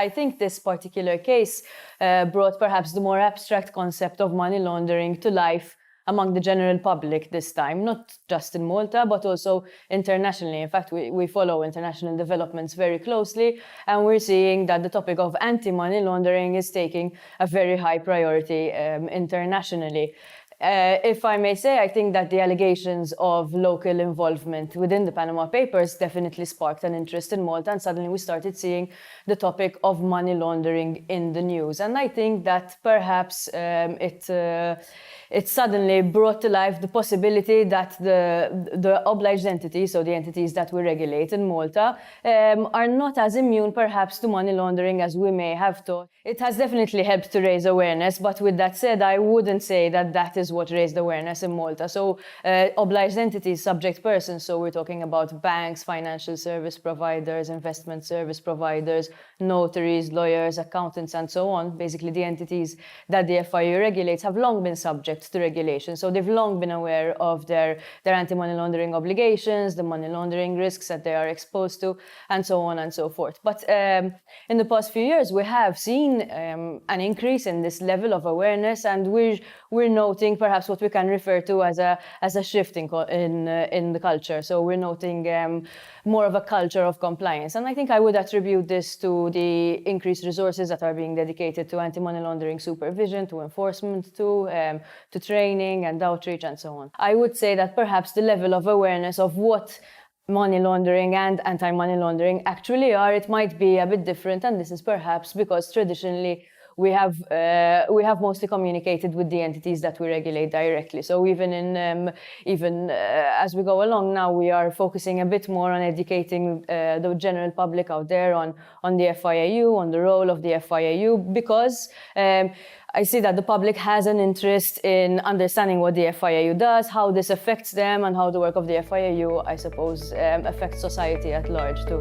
I think this particular case brought perhaps the more abstract concept of money laundering to life among the general public this time, not just in Malta, but also internationally. In fact, we follow international developments very closely, and we're seeing that the topic of anti-money laundering is taking a very high priority internationally. If I may say, I think that the allegations of local involvement within the Panama Papers definitely sparked an interest in Malta, and suddenly we started seeing the topic of money laundering in the news. And I think that perhaps it suddenly brought to life the possibility that the obliged entities, so the entities that we regulate in Malta, are not as immune perhaps to money laundering as we may have thought. It has definitely helped to raise awareness, but with that said, I wouldn't say that that is what raised awareness in Malta. So obliged entities, subject persons, so we're talking about banks, financial service providers, investment service providers, notaries, lawyers, accountants, and so on. Basically, the entities that the FIAU regulates have long been subject to regulation. So they've long been aware of their anti-money laundering obligations, the money laundering risks that they are exposed to, and so on and so forth. But in the past few years, we have seen an increase in this level of awareness, and we're noting perhaps what we can refer to as a shift in the culture. So we're noting more of a culture of compliance. And I think I would attribute this to the increased resources that are being dedicated to anti-money laundering supervision, to enforcement, to training and outreach and so on. I would say that perhaps the level of awareness of what money laundering and anti-money laundering actually are, it might be a bit different, and this is perhaps because traditionally we have mostly communicated with the entities that we regulate directly. So even as we go along now, we are focusing a bit more on educating the general public out there on the FIAU, on the role of the FIAU, because I see that the public has an interest in understanding what the FIAU does, how this affects them, and how the work of the FIAU, I suppose, affects society at large too.